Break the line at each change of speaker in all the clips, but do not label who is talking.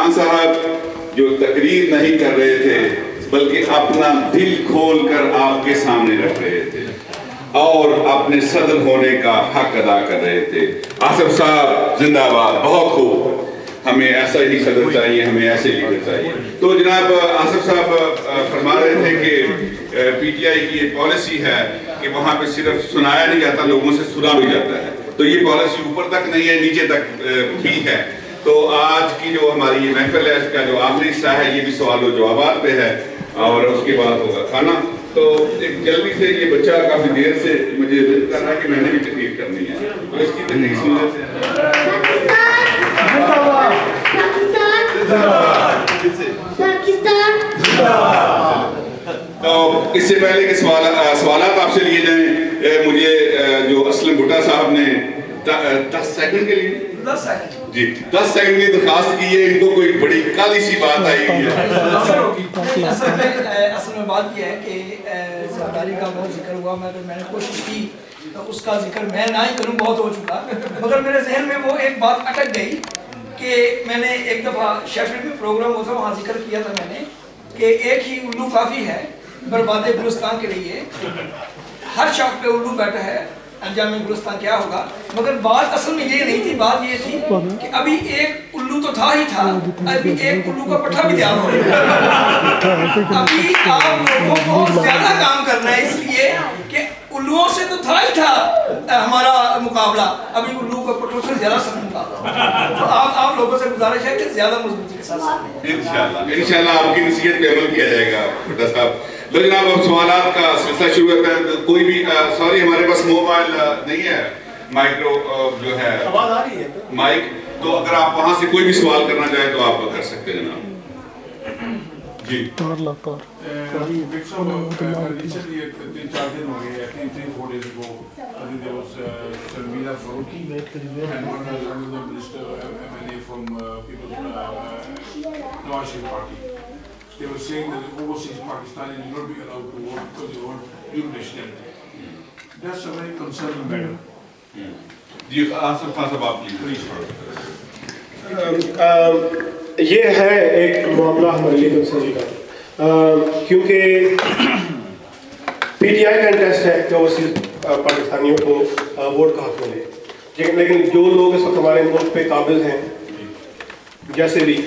خان صاحب جو تقریر نہیں کر رہے تھے بلکہ اپنا دل کھول کر آپ کے سامنے رکھ رہے تھے اور اپنے صدر ہونے کا حق ادا کر رہے تھے. آصف صاحب زندہ باد. بہت خوب. ہمیں ایسا ہی صدر چاہیے, ہمیں ایسے لیڈر چاہیے. تو جناب آصف صاحب فرما رہے تھے کہ پی ٹی آئی کی ایک پالیسی ہے کہ وہاں پہ صرف سنایا نہیں جاتا, لوگوں سے سنا بھی جاتا ہے. تو یہ پالیسی اوپر تک نہیں ہے, نیچے تک بھی ہے. تو آج کی جو ہماری یہ محفل ہے اس کا جو آخری حصہ ہے یہ بھی سوال و جوابات پہ ہے اور اس کے بعد ہوگا کھانا. تو ایک جلدی سے یہ بچہ کافی دیر سے مجھے ضد کر رہا ہے کہ میں نے بھی تقریر کرنی ہے, تو اس کی تقریر سن لیتے ہیں. تو اس سے پہلے کہ سوالات آپ سے لیے جائیں, مجھے جو اسلم بھٹا صاحب نے 10 سیکنڈ کے لیے 10 سیکنڈ کی درخواست کی ہے, ان کو کوئی بڑی کالی سی بات آئی ہوئی ہے.
اصل میں بات یہ ہے کہ زرداری کا بہت ذکر ہوا, میں نے کوشش کی تو اس کا ذکر میں نہ ہی کروں, بہت ہو چکا, مگر میرے ذہن میں وہ ایک بات اٹک گئی کہ میں نے ایک دفعہ شیفیلڈ میں پروگرام ہوتا وہاں ذکر کیا تھا میں نے کہ ایک ہی الو کافی ہے برباد گلستان کے لیے. ہر شاخ پہ الو بیٹھا ہے, انجام گلستان کیا ہوگا. مگر بات اصل میں یہ نہیں تھی, بات یہ تھی کہ ابھی ایک الو تو تھا ہی تھا, ابھی ایک الو کا پٹھا بھی تیار ہو رہا ہے. ابھی آپ لوگوں کو زیادہ کام کرنا ہے, اس لیے کہ الوؤں سے تو تھا ہی تھا ہمارا مقابلہ, ابھی الو کا پٹھوں سے زیادہ سخت مقابلہ. تو آپ لوگوں سے گزارش ہے کہ زیادہ مضبوطی کے ساتھ
انشاءاللہ آپ کی نصیحت پہ عمل کیا جائے گا. بھٹا صاحب لو جناب اب سوالات کا سلسلہ شروع ہوتا ہے. کوئی بھی سوری ہمارے پاس موبائل نہیں ہے, مائکرو جو ہے
آواز آ رہی ہے
مائک, تو اگر آپ وہاں سے کوئی بھی سوال کرنا چاہیں تو آپ کر سکتے ہیں جناب. جی
ریسنٹلی 3-4 دن ہو گئے, 3-4 days ago, I think there was Sharmila Faruqi and one another minister, MLA from Nawaz Sharif party. They were saying that the overseas Pakistanis will not be allowed to vote because they want dual nationality. That's a very concerning matter.
جی آصف خان صاحب آپ please.
یہ ہے ایک معاملہ ہمارے لیے concern کا, کیونکہ پی ٹی آئی کا انٹرسٹ ہے کہ اوورسیز پاکستانیوں کو ووٹ کا حق ملے, لیکن جو لوگ اس وقت ہمارے ملک پہ قابض ہیں جیسے بھی,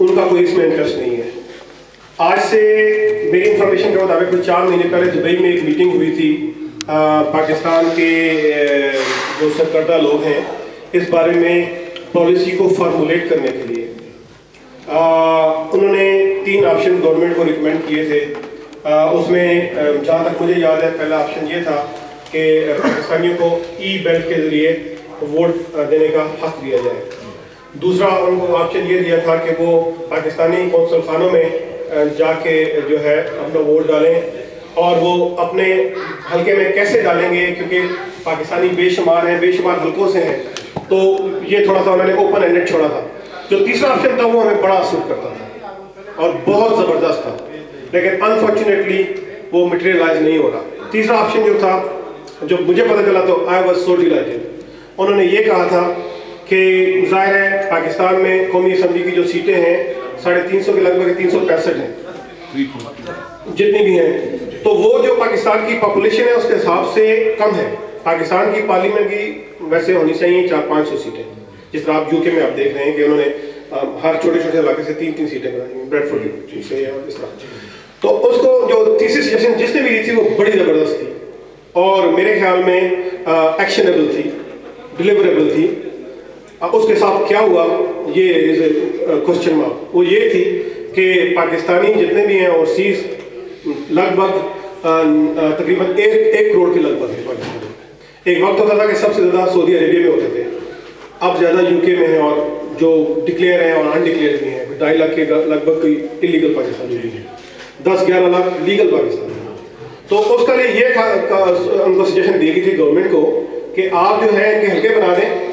ان کا کوئی اس میں انٹرسٹ نہیں ہے. آج سے میری انفارمیشن کے مطابق کچھ 4 مہینے پہلے دبئی میں ایک میٹنگ ہوئی تھی پاکستان کے جو سرکردہ لوگ ہیں اس بارے میں پالیسی کو فارمولیٹ کرنے کے لیے. انہوں نے 3 آپشن گورنمنٹ کو ریکمینڈ کیے تھے. اس میں جہاں تک مجھے یاد ہے پہلا آپشن یہ تھا کہ پاکستانیوں کو ای بیلٹ کے ذریعے ووٹ دینے کا حق دیا جائے. دوسرا ان کو آپشن یہ دیا تھا کہ وہ پاکستانی قونصل خانوں میں جا کے جو ہے اپنا ووٹ ڈالیں, اور وہ اپنے حلقے میں کیسے ڈالیں گے کیونکہ پاکستانی بے شمار ہیں, بے شمار حلقوں سے ہیں, تو یہ تھوڑا سا انہوں نے اوپن اینڈڈ چھوڑا تھا. جو تیسرا آپشن تھا وہ ہمیں بڑا سوٹ کرتا تھا اور بہت زبردست تھا, لیکن انفارچونیٹلی وہ مٹیریلائز نہیں ہو رہا. تیسرا آپشن جو تھا, جو مجھے پتہ چلا تو آئی واز سو ڈیلائٹڈ. انہوں نے یہ کہا تھا کہ ظاہر ہے پاکستان میں قومی اسمبلی کی جو سیٹیں ہیں 350 کے لگ بھگ 365 ہیں جتنی بھی ہیں, تو وہ جو پاکستان کی پاپولیشن ہے اس کے حساب سے کم ہے. پاکستان کی پارلیمنٹ کی ویسے ہونی چاہیے 400-500 سیٹیں, جس طرح آپ یو کے میں آپ دیکھ رہے ہیں کہ انہوں نے ہر چھوٹے چھوٹے علاقے سے 3 سیٹیں بنائی ہیں, بریڈ فورڈ سے اس طرح. تو اس کو جو تیسری سجیشن جس نے بھی دی تھی وہ بڑی زبردست تھی اور میرے خیال میں ایکشنیبل تھی, ڈیلیوریبل تھی. اس کے ساتھ کیا ہوا یہ کوشچن مارک, وہ یہ تھی کہ پاکستانی جتنے بھی ہیں اوورسیز لگ بھگ تقریباً 1 کروڑ کے لگ بھگ ہے پاکستان میں. ایک وقت ہوتا تھا کہ سب سے زیادہ سعودی عربیہ میں ہوتے تھے, اب زیادہ یو کے میں ہیں, اور جو ڈکلیئر ہیں اور انڈکلیئر بھی ہیں 2.5 لاکھ کے لگ بھگ کوئی انلیگل پاکستانی بھی ہیں, 10-11 لاکھ لیگل پاکستانی. تو اس کا لیے یہ ان کو سجیشن دی گئی تھی گورنمنٹ کو کہ آپ جو ہے ان کے حلقے بنا دیں,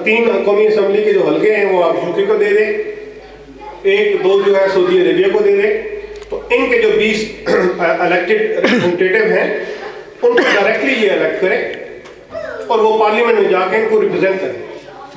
3 قومی اسمبلی کے جو حلقے ہیں وہ آپ یو کے کو دے دیں, 1-2 جو ہے سعودی عربیہ کو دے دیں. تو ان کے جو 20 الیکٹڈ ریپرزنٹیٹیو ہیں ان کو ڈائریکٹلی یہ الیکٹ کریں اور وہ پارلیمنٹ میں جا کے ان کو ریپرزینٹ کریں.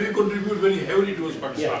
We contribute very heavily towards Pakistan.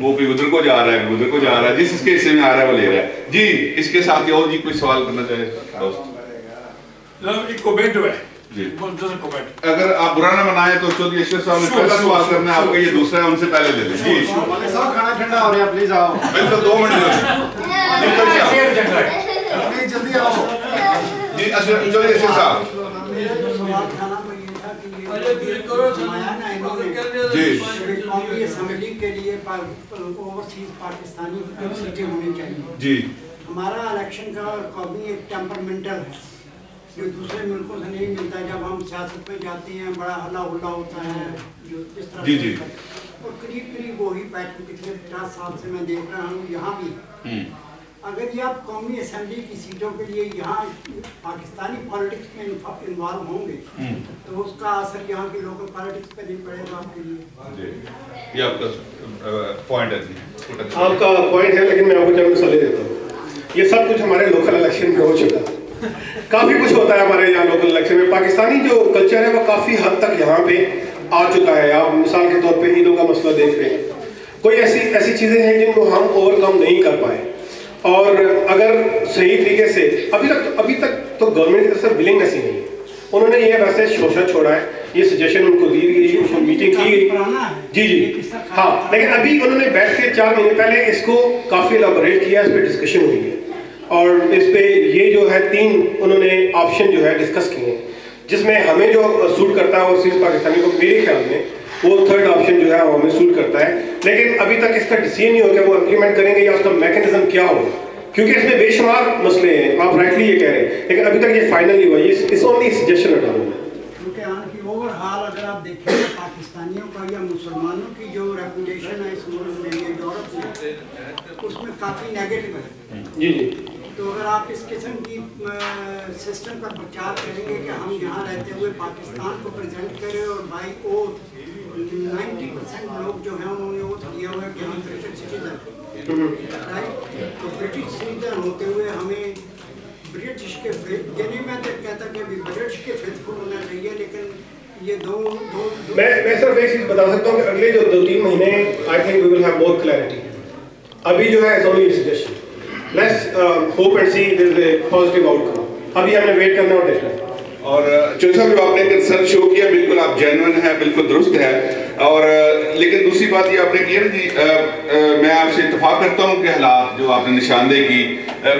وہ کوئی ادھر کو جا رہا ہے ادھر کو جا رہا ہے, جس کے حصے میں آ رہا ہے وہ لے رہا ہے. جی اس کے ساتھ اور جی کوئی سوال کرنا چاہے دوست؟
ایک کومنٹ ہے
جی اگر آپ برا نہ منائیں تو چودھری اشرف صاحب نے پہلا سوال کرنا ہے آپ کا, یہ دوسرا ہے ان سے پہلے لے لیں. جی
کھانا ٹھنڈا ہو رہا ہے, پلیز آؤ.
بالکل 2 منٹ
جلدی آؤ.
جی چودھری اشرف صاحب. جی
قومی اسمبلی کے لیے اوورسیز پاکستانی سیٹیں ہونی چاہیے.
جی
ہمارا الیکشن کا قومی ایک ٹیمپرمنٹل ہے جو دوسرے ملکوں سے نہیں ملتا. جب ہم سیاست میں جاتے ہیں بڑا ہلا ہلا ہوتا ہے جو اس طرح
جی جی
اور قریب وہی پیٹرن پچھلے 50 سال سے میں دیکھ رہا ہوں یہاں بھی. اگر یہ آپ قومی اسمبلی کی سیٹوں کے لیے یہاں پاکستانی پالیٹکس میں انوالو ہوں گے تو اس کا اثر یہاں کی لوکل پالیٹکس پہ نہیں پڑے گا آپ کے لیے.
یہ آپ کا پوائنٹ ہے.
آپ کا پوائنٹ ہے, لیکن میں آپ کو چند مثالیں دیتا ہوں. یہ سب کچھ ہمارے لوکل الیکشن میں ہو چکا ہے, کافی کچھ ہوتا ہے ہمارے یہاں لوکل الیکشن میں. پاکستانی جو کلچر ہے وہ کافی حد تک یہاں پہ آ چکا ہے. آپ مثال کے طور پہ عیدوں کا مسئلہ دیکھ رہے ہیں, کوئی ایسی چیزیں ہیں جن کو ہم اوور کم نہیں کر پائے. اور اگر صحیح طریقے سے ابھی تک تو گورنمنٹ کی طرف سے ولنگنیس ہی نہیں ہے. انہوں نے یہ ویسے شوشہ چھوڑا ہے, یہ سجیشن ان کو دی گئی, اس کو میٹنگ کی گئی. جی ہاں, لیکن ابھی انہوں نے بیٹھ کے 4 مہینے پہلے اس کو کافی الیبوریٹ کیا, اس پہ ڈسکشن ہوئی ہے اور اس پہ یہ جو ہے 3 انہوں نے آپشن جو ہے ڈسکس کیے ہیں, جس میں ہمیں جو سوٹ کرتا ہے اوورسیز پاکستانی کو میرے خیال میں وہ 3rd آپشن جو ہے وہ ہمیں سوٹ کرتا ہے. لیکن ابھی تک اس کا ڈیسیژن نہیں ہو کہ وہ امپلیمنٹ کریں گے یا اس کا میکنزم کیا ہوگا, کیونکہ اس میں بے شمار مسئلے ہیں. آپ رائٹلی یہ کہہ رہے ہیں, لیکن ابھی تک یہ فائنل نہیں ہوا. یہ اس اونلی سجیشن ہٹا دوں میں.
کیونکہ آن کی اوور حال اگر آپ دیکھیں پاکستانیوں کا یا مسلمانوں کی جو ریپوٹیشن ہے اس ملک میں یا یورپ میں, اس میں کافی نیگیٹو ہے.
جی جی
تو اگر آپ اس قسم کی سسٹم کا پرچار کریں گے کہ ہم یہاں رہتے ہوئے پاکستان کو پریزنٹ کریں اور بائی اوتھ 90% لوگ جو ہیں انہوں نے اوتھ لیا ہوا ہے کہ ہم برٹش سٹیزن رائٹ, تو برٹش سٹیزن ہوتے ہوئے ہمیں برٹش کے یعنی میں تو کہتا کہ برٹش کے فیتھفل ہونا چاہیے. لیکن یہ دو
میں صرف ایک چیز بتا سکتا ہوں کہ اگلے جو 2-3 مہینے I think we will have more clarity. ابھی جو ہے it's only suggestion. Let's hope and see there is a positive outcome. ابھی ہم نے ویٹ کرنا اور دیکھنا.
اور چودھری صاحب جو آپ نے کنسرن شو کیا بالکل آپ جینوئن ہے, بالکل درست ہے. اور لیکن دوسری بات یہ آپ نے کی نا جی, میں آپ سے اتفاق کرتا ہوں کہ حالات جو آپ نے نشاندہی کی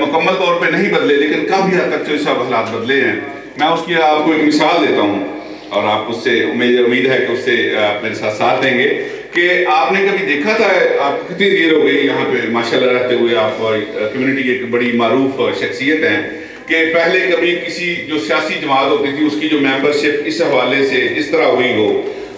مکمل طور پہ نہیں بدلے, لیکن کافی حد تک چودھری صاحب حالات بدلے ہیں. میں اس کی آپ کو ایک مثال دیتا ہوں اور آپ اس سے امید ہے کہ اس سے آپ میرے ساتھ دیں گے کہ آپ نے کبھی دیکھا تھا, آپ کتنی دیر ہو گئی یہاں پہ ماشاءاللہ رہتے ہوئے, آپ کمیونٹی کی ایک بڑی معروف شخصیت ہیں, کہ پہلے کبھی کسی جو سیاسی جماعت ہوتی تھی اس کی جو ممبرشپ اس حوالے سے اس طرح ہوئی ہو.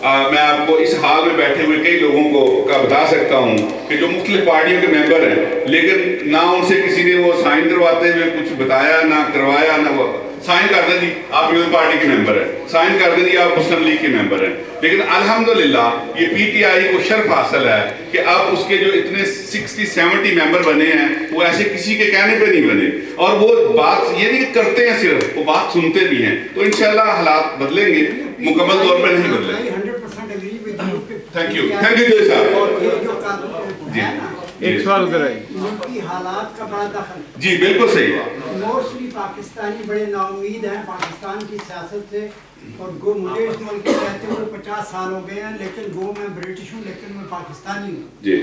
میں آپ کو اس حال میں بیٹھے ہوئے کئی لوگوں کو بتا سکتا ہوں کہ جو مختلف پارٹیوں کے ممبر ہیں, لیکن نہ ان سے کسی نے وہ سائن کرواتے ہوئے کچھ بتایا, نہ کروایا, نہ وہ سائن کر دیں جی آپ پیپلز پارٹی کے ممبر ہیں, سائن کر دیں جی آپ مسلم لیگ کے ممبر ہیں. لیکن الحمدللہ یہ پی ٹی آئی کو شرف حاصل ہے کہ اب اس کے جو اتنے 60-70 ممبر بنے ہیں وہ ایسے کسی کے کہنے پہ نہیں بنے, اور وہ بات یہ نہیں کرتے ہیں صرف, وہ بات سنتے بھی ہیں. تو انشاءاللہ حالات بدلیں گے, مکمل طور پہ نہیں بدلیں گے. تھینک یو جی صاحب. جی
ایک سوال ادھر ہے.
ملکی حالات کا بڑا دخل.
جی بالکل صحیح ہے.
موسٹلی پاکستانی بڑے نا امید ہیں پاکستان کی سیاست سے, اور گو مجھے اس ملک کے رہتے ہوئے 50 سال ہو گئے ہیں, لیکن گو میں برٹش ہوں لیکن میں پاکستانی ہوں.
جی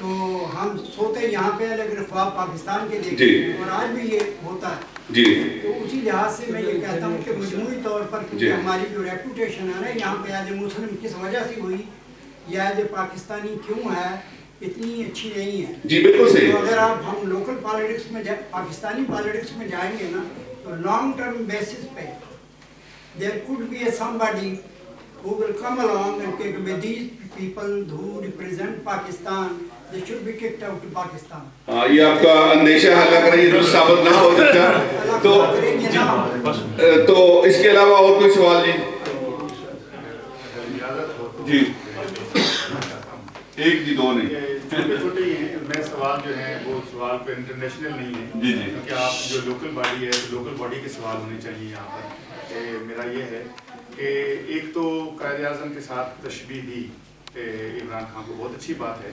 تو ہم سوتے یہاں پہ ہیں لیکن خواب پاکستان کے دیکھتے ہیں, اور آج بھی یہ ہوتا ہے.
جی
تو اسی لحاظ سے میں یہ کہتا ہوں کہ مجموعی طور پر کیونکہ ہماری جو ریپوٹیشن ہے نا یہاں پہ ایز اے مسلم کس وجہ سے ہوئی یا ایز اے پاکستانی کیوں ہے, اتنی اچھی نہیں ہے.
جی بالکل صحیح.
تو اگر آپ ہم لوکل پالیٹکس میں پاکستانی پالیٹکس میں جائیں گے نا تو لانگ ٹرم بیسس پہ there could be a somebody who will come along and take with these people who represent Pakistan, they should be kicked out to Pakistan.
یہ آپ کا اندیشہ ہے, اللہ کرے یہ درست ثابت نہ ہو سکتا. تو اس کے علاوہ اور کوئی سوال جی؟ جی ایک جی دو نہیں,
چھوٹے چھوٹے ہی ہیں. میں سوال جو ہیں وہ سوال پہ انٹرنیشنل نہیں ہے
جی جی,
کیونکہ آپ جو لوکل باڈی ہے لوکل باڈی کے سوال ہونے چاہیے یہاں پر. میرا یہ ہے کہ ایک تو قائد اعظم کے ساتھ تشبیہ دی عمران خان کو, بہت اچھی بات ہے,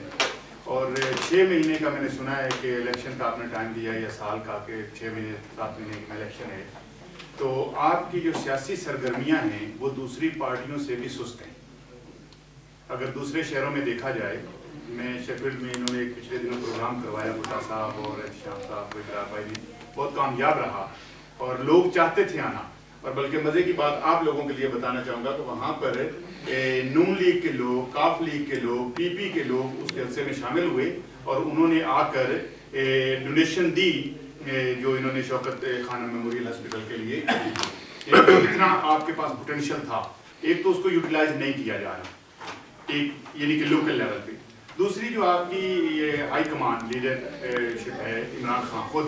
اور 6 مہینے کا میں نے سنا ہے کہ الیکشن کا آپ نے ٹائم دیا یا سال کا کہ 6 مہینے 7 مہینے کا الیکشن ہے، تو آپ کی جو سیاسی سرگرمیاں ہیں وہ دوسری پارٹیوں سے بھی سست ہیں. اگر دوسرے شہروں میں دیکھا جائے، میں شیفیلڈ میں انہوں نے ایک پچھلے دنوں پروگرام کروایا، بھٹا صاحب اور شام صاحب کو اقرار بھائی نے، بہت کامیاب رہا اور لوگ چاہتے تھے آنا. اور بلکہ مزے کی بات آپ لوگوں کے لیے بتانا چاہوں گا کہ وہاں پر نون لیگ کے لوگ، کاف لیگ کے لوگ، پی پی کے لوگ اس جلسے میں شامل ہوئے اور انہوں نے آ کر ڈونیشن دی جو انہوں نے شوکت خانم میموریل ہاسپٹل کے لیے. اتنا آپ کے پاس پوٹینشیل تھا، ایک تو اس کو یوٹیلائز نہیں کیا جا رہا، ایک یعنی کہ لوکل لیول پہ. دوسری جو آپ کی یہ ہائی کمانڈ لیڈرشپ ہے، عمران خان خود،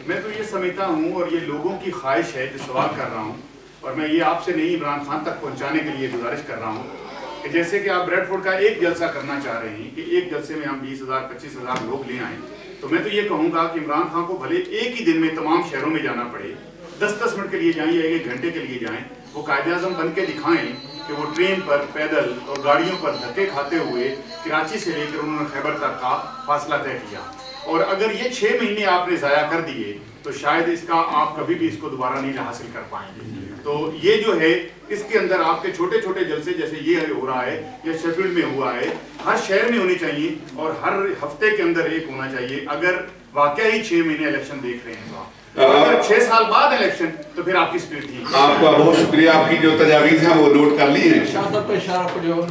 میں تو یہ سمجھتا ہوں اور یہ لوگوں کی خواہش ہے جو سوال کر رہا ہوں، اور میں یہ آپ سے نہیں عمران خان تک پہنچانے کے لیے گزارش کر رہا ہوں کہ جیسے کہ آپ بریڈ فورڈ کا ایک جلسہ کرنا چاہ رہے ہیں کہ ایک جلسے میں ہم 20,000 25,000 لوگ لے آئیں، تو میں تو یہ کہوں گا کہ عمران خان کو بھلے ایک ہی دن میں تمام شہروں میں جانا پڑے، 10-10 منٹ کے لیے جائیں یا 1 گھنٹے کے لیے جائیں، وہ قائد اعظم بن کے دکھائیں کہ وہ ٹرین پر، پیدل اور گاڑیوں پر دھکے کھاتے ہوئے کراچی سے لے کر انہوں نے خیبر تک کا فاصلہ طے کیا. اور اگر یہ 6 مہینے آپ نے ضائع کر دیے تو شاید اس کا آپ کبھی بھی اس کو دوبارہ نہیں حاصل کر پائیں گے. تو یہ جو ہے اس کے اندر آپ کے چھوٹے چھوٹے جلسے جیسے یہ ہو رہا ہے یا شیفیلڈ میں ہوا ہے، ہر شہر میں ہونے چاہیے اور ہر ہفتے کے اندر ایک ہونا چاہیے. اگر واقعی 6 مہینے الیکشن دیکھ رہے ہیں تو اگر 6 سال بعد الیکشن تو پھر آپ کی سپیڈ تھی.
آپ کا بہت شکریہ، آپ کی جو تجاویز ہیں وہ نوٹ کر لی ہیں.
شاہ صاحب کا اشارہ پر جو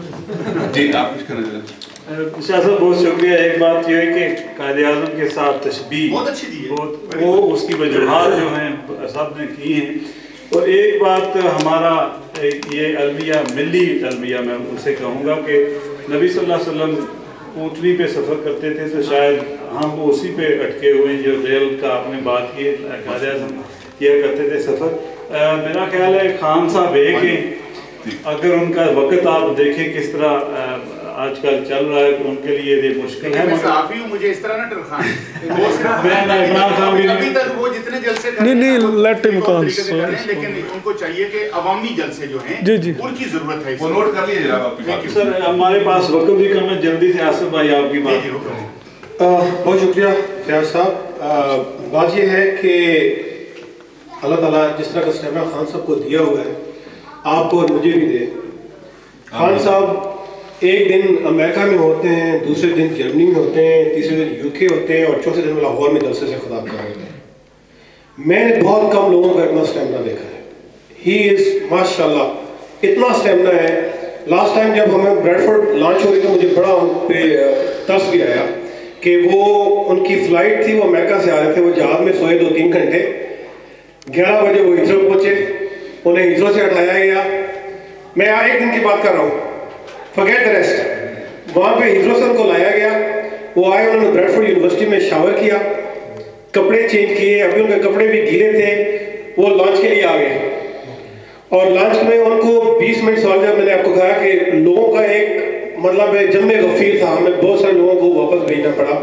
جی آپ کچھ کرنا چاہتے ہیں؟
شاہ صاحب بہت شکریہ. ایک بات یہ ہے کہ قائد اعظم کے ساتھ تشبیہ
بہت اچھی دی ہے،
وہ اس کی وجوہات جو ہیں سب نے کی ہیں. اور ایک بات ہمارا یہ المیہ، ملی المیہ، میں ان سے کہوں گا کہ نبی صلی اللہ علیہ وسلم اونٹنی پہ سفر کرتے تھے تو شاید ہم اسی پہ اٹکے ہوئے ہیں جو ریل کا آپ نے بات کی. قائد اعظم کیا کرتے تھے سفر. میرا خیال ہے خان صاحب ایک ہیں، اگر ان کا وقت آپ دیکھیں کس طرح آج کل چل رہا ہے تو ان کے لیے یہ مشکل ہے.
میں صحافی ہوں، مجھے اس طرح نہ ٹرخائیں. ابھی تک وہ جتنے جلسے کریں لیکن ان کو چاہیے کہ عوامی جلسے جو ہیں ان کی ضرورت ہے.
وہ نوٹ کر لیے جناب آپ کی بات.
سر ہمارے پاس وقت بھی کم ہے، جلدی سے آصف بھائی آپ کی بات.
بہت شکریہ فیاض صاحب. بات یہ ہے کہ اللہ تعالیٰ جس طرح کا اسٹیمنا خان صاحب کو دیا ہوا ہے آپ کو اور مجھے بھی دے. خان صاحب ایک دن امریکہ میں ہوتے ہیں، دوسرے دن جرمنی میں ہوتے ہیں، تیسرے دن UK ہوتے ہیں اور چوتھے دن لاہور میں جلسے سے خطاب کر رہے ہیں. میں نے بہت کم لوگوں کا اتنا اسٹیمنا دیکھا ہے. ہی از ماشاء اللہ اتنا اسٹیمنا ہے. لاسٹ ٹائم جب ہمیں بریڈ فورڈ لانچ ہو رہی تو مجھے بڑا ان پہ ترس بھی آیا کہ وہ ان کی فلائٹ تھی، وہ امریکہ سے آ رہے تھے، وہ جہاز میں سوئے 2-3 گھنٹے، 11 بجے وہ ہیتھرو پہنچے، انہیں ہیتھرو سے اٹھایا گیا. میں ایک دن کی بات کر رہا ہوں، forget the rest. وہاں پہ ہیتھرو سے ان کو لایا گیا، وہ آئے، انہوں نے بریڈ فورڈ یونیورسٹی میں شاور کیا، کپڑے چینج کیے، ابھی ان کے کپڑے بھی گیلے تھے، وہ لانچ کے لیے آ گئے. اور لانچ میں ان کو 20 منٹ سوال جب میں نے آپ کو کہا کہ لوگوں کا ایک مطلب جم غفیر تھا، ہمیں بہت سارے لوگوں کو واپس بھیجنا پڑا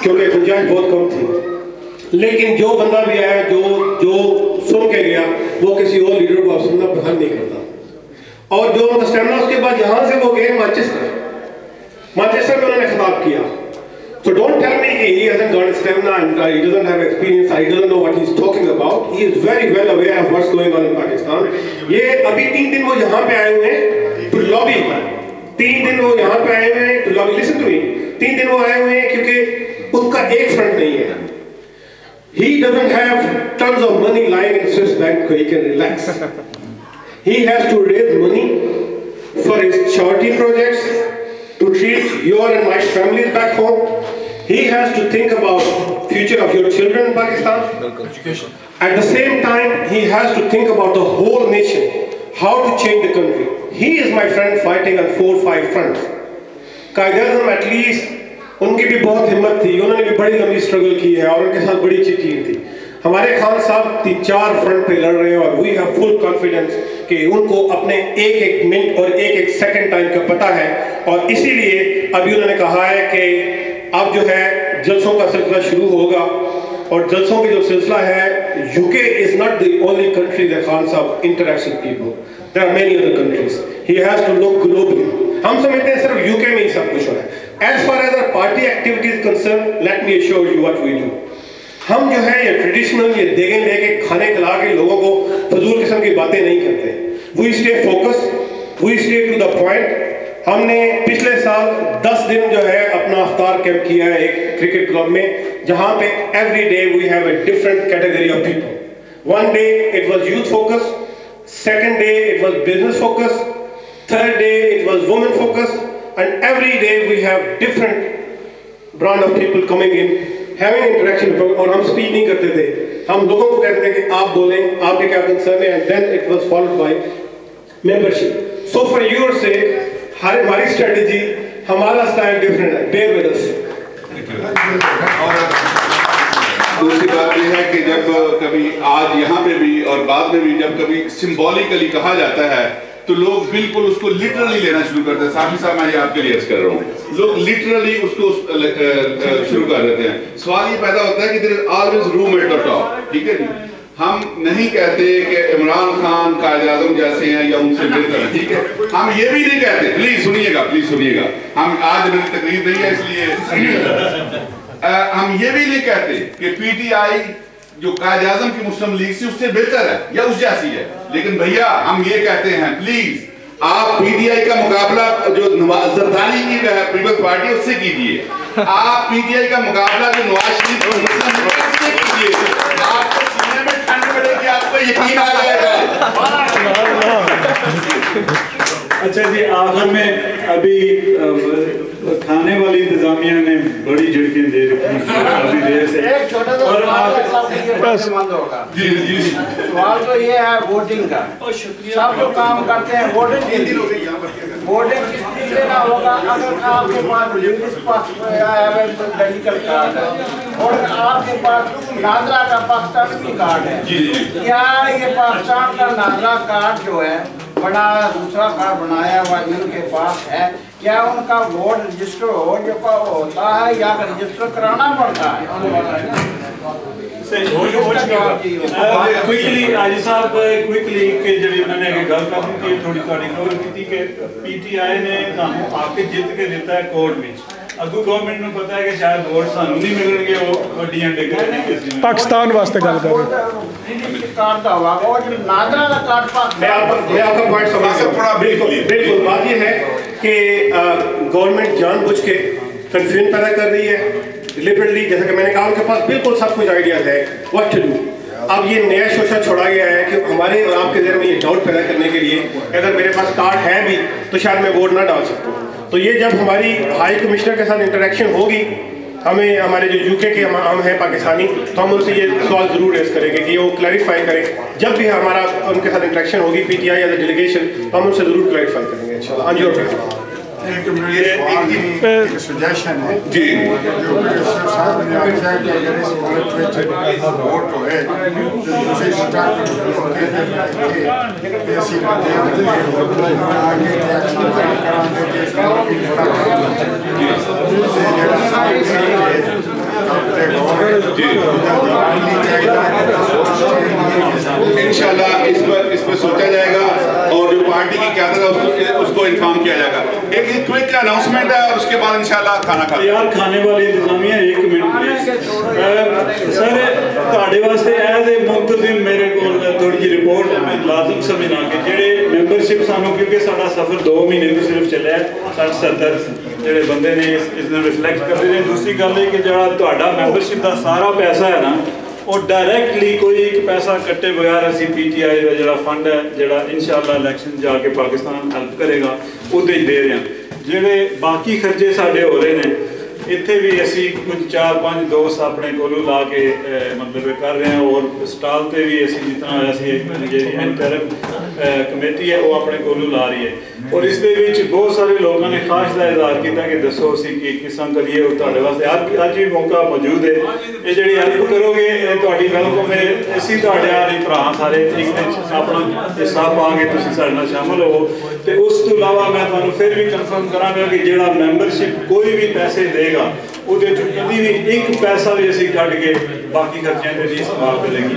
کیونکہ گنجائش بہت کم تھی. لیکن جو بندہ بھی آیا جو سن کے گیا وہ کسی اور لیڈر کو آپ سننا پسند نہیں کرتا. اور جو ان کا اسٹیمنا اس کے بعد یہاں سے وہ گئے مانچسٹر میں انہوں نے خطاب کیا. So don't tell me he hasn't got stamina and he doesn't have experience, he doesn't know what he's talking about. He is very well aware of what's going on in Pakistan. یہ ابھی 3 دن وہ یہاں پہ آئے ہوئے ہیں to lobby. 3 دن وہ یہاں پہ آئے ہوئے ہیں to lobby. Listen to me. 3 دن وہ آئے ہوئے ہیں کیونکہ اس کا ایک فرنٹ نہیں ہے. He doesn't have tons of money lying in Swiss bank so he can relax. He has to raise money for his charity projects, to treat your and my families back home. He has to think about future of your children in Pakistan. At the same time, he has to think about the whole nation, how to change the country. He is my friend fighting on 4-5 fronts. Quaid Azam at least ان کی بھی بہت ہمت تھی، انہوں نے بھی بڑی لمبی سٹرگل کی ہے اور ان کے ساتھ بڑی اچھی ٹیم تھی. ہمارے خان صاحب 3-4 فرنٹ پہ لڑ رہے ہیں اور we have full confidence کہ ان کو اپنے ایک منٹ اور ایک سیکنڈ ٹائم کا پتہ ہے. اور اسی لیے ابھی انہوں نے کہا ہے کہ اب جو ہے جلسوں کا سلسلہ شروع ہوگا اور جلسوں کی جو سلسلہ ہے UK is not the only country that Khan Sahab interacts with people. There are many other countries. He has to look globally. ہم سمجھتے ہیں صرف UK میں ہی سب کچھ ہو رہا ہے. As far as our party activity is concerned, let me assure you what we do. ہم جو ہے یہ ٹریڈیشنل یہ دیگیں لے کے کھانے کھلا کے لوگوں کو فضول قسم کی باتیں نہیں کرتے. We stay focused, we stay to the point. ہم نے پچھلے سال 10 دن جو ہے اپنا افطار کیمپ کیا ہے ایک کرکٹ کلب میں, جہاں پہ every day we have a different category of people. One day it was youth focus, second day it was business focus, third day it was women focus, and every day we have different brand of people coming in, having interaction. اور ہم speech نہیں کرتے تھے, ہم لوگوں کو کہتے تھے کہ آپ بولیں, آپ کے کیا کنسرن ہے, and then it was followed by membership. So for your sake, ہماری اسٹریٹجی, ہمارا اسٹائل ڈفرینٹ ہے. bear with us.
دوسری بات یہ ہے کہ جب کبھی آج یہاں پہ بھی اور بعد میں بھی جب کبھی سمبولیکلی کہا جاتا ہے تو لوگ بالکل اس کو لٹرلی لینا شروع کرتے ہیں. صاحب صاحب میں یہ آپ کے لیے عرض کر رہا ہوں, لوگ لٹرلی اس کو شروع کر دیتے ہیں. سوال یہ پیدا ہوتا ہے کہ there is always room at the top. ٹھیک ہے جی, ہم نہیں کہتے کہ عمران خان قائد اعظم جیسے ہیں یا ان سے بہتر ہیں. ٹھیک ہے, ہم یہ بھی نہیں کہتے. پلیز سنیے گا, ہم آج میری تقریر نہیں ہے اس لیے ہم یہ بھی نہیں کہتے کہ پی ٹی آئی جو قائد اعظم کی مسلم لیگ سے اس سے بہتر ہے یا اس جیسی ہے. لیکن بھیا ہم یہ کہتے ہیں پلیز آپ پی ٹی آئی کا مقابلہ جو زرداری کی ہے پیپلز پارٹی اس سے کیجئے. آپ پی ٹی آئی کا مقابلہ جو نواز شریف مسلم لیگ سے کیجئے. آپ کو سینے میں ٹھنڈ پڑے گی, آپ کو یقین آ جائے گا.
اچھا جی, آخر میں ابھی کھانے والی انتظامیہ نے بڑی جھڑکیں دے رکھی ابھی دیر سے.
ایک چھوٹا سا سوال تو یہ ہے ووٹنگ کا. سب جو کام کرتے ہیں ووٹنگ کے لیے, ووٹنگ کس طریقے کا ہوگا؟ اگر آپ کے پاس میڈیکل کارڈ ہے اور آپ کے پاس ناظرہ کا پاکستانی کارڈ ہے, کیا یہ پاکستان کا ناظرہ کارڈ جو ہے دوسرا کارڈ بنایا ہوا جن کے پاس ہے, کیا ان کا ووٹ رجسٹر ہو جو ہوتا ہے یا رجسٹر کرانا پڑتا ہے؟
کوئکلی آج صاحب کوئکلی کہ جب انہوں نے گل کروں کہ تھوڑی تھوڑی کور کی تھی کہ پی ٹی آئی نے آپ کے جیت کے دیتا ہے کورٹ میں, اگو گورنمنٹ نے پتا ہے کہ شاید ووٹ سانو نہیں ملن گے, وہ وڈیاں ڈگ رہے ہیں
پاکستان واسطے گل کر رہے ہیں.
میں آپ کا پوائنٹ سمجھا. بالکل بات یہ ہے کہ گورنمنٹ جان بوجھ کے کنفیوژن پیدا کر رہی ہے ڈیلیبریٹلی. جیسا کہ میں نے کہا ان کے پاس بالکل سب کچھ آئیڈیاز ہے واٹ ٹو ڈو. اب یہ نیا شوشہ چھوڑا گیا ہے کہ ہمارے اور آپ کے ذہن میں یہ ڈاؤٹ پیدا کرنے کے لیے اگر میرے پاس کارڈ ہے بھی تو شاید میں ووٹ نہ ڈال سکتا ہوں. تو یہ جب ہماری ہائی کمشنر کے ساتھ انٹریکشن ہوگی, ہمیں ہمارے جو یو کے ہم ہیں پاکستانی, تو ہم ان سے یہ سوال ضرور ریز کریں گے کہ وہ کلیریفائی کریں. جب بھی ہمارا ان کے ساتھ انٹریکشن ہوگی P T I as a delegation, تو ہم ان سے ضرور کلیریفائی کریں گے انشاءاللہ. ہاں جی, اور
ایک سجیشن ہے جی, جو صاحب نے آخیا کہ اگر اس ملک میں ووٹ ہوئے اسے اسٹارٹ کہ ایسی باتیں آگے ریاکشن کرانے کے
انشاءاللہ اس پر سوچا جائے گا اور جو پارٹی کی قیادت ہے اس کو انفارم کیا جائے گا. ایک کوئک اناؤنسمنٹ ہے اور اس کے بعد انشاءاللہ کھانا کھاتے ہیں.
یار کھانے والی انتظامیہ ایک منٹ پلیز. سر تھوڑے واسطے ایز اے منتظم میرے کو تھوڑی جی رپورٹ ہے, میں لازم سمجھنا کہ جڑے ممبرشپ سانو, کیونکہ ساڈا سفر 2 مہینے تو صرف چلیا ہے, 60-70 جڑے بندے نے اس نے ریفلیکٹ کرتے ہیں. دوسری گل ہے کہ جڑا تہاڈا ممبرشپ دا سارا پیسہ ہے نا, اور ڈائریکٹلی کوئی ایک پیسہ کٹے بغیر اسی پی ٹی آئی کا جڑا فنڈ ہے جڑا انشاءاللہ الیکشن جا کے پاکستان ہیلپ کرے گا وہ دے رہے ہیں. جڑے باقی خرچے ساڈے ہو رہے ہیں اتنے بھی اسی کچھ 4-5 دوست اپنے کولو لا کے مطلب کر رہے ہیں, اور سٹال تے بھی اسی جتنا اسی جی انٹرم کمیٹی ہے وہ اپنے کولو لا رہی ہے. اور اس دے وچ بہت سارے لوگوں نے خواہش کا اظہار کیا کہ دسو اسی کی کس طرح کریے, اور تہاڈے واسطے اج بھی موقع موجود ہے. یہ جڑی ہیلپ کرو گے تہاڈی ویلکم ہے, اسی تہاڈے آلے بھرا سارے ایک اپنا حصہ پا کے تسی ساڈے نال شامل ہو. تے اس تو علاوہ میں تانوں پھر بھی کنفرم کراں گا کہ جڑا ممبرشپ کوئی بھی پیسے دے گا وہ کبھی بھی ایک پیسہ بھی اسی کٹ کے باقی خرچے تے نہیں استعمال کرے گی.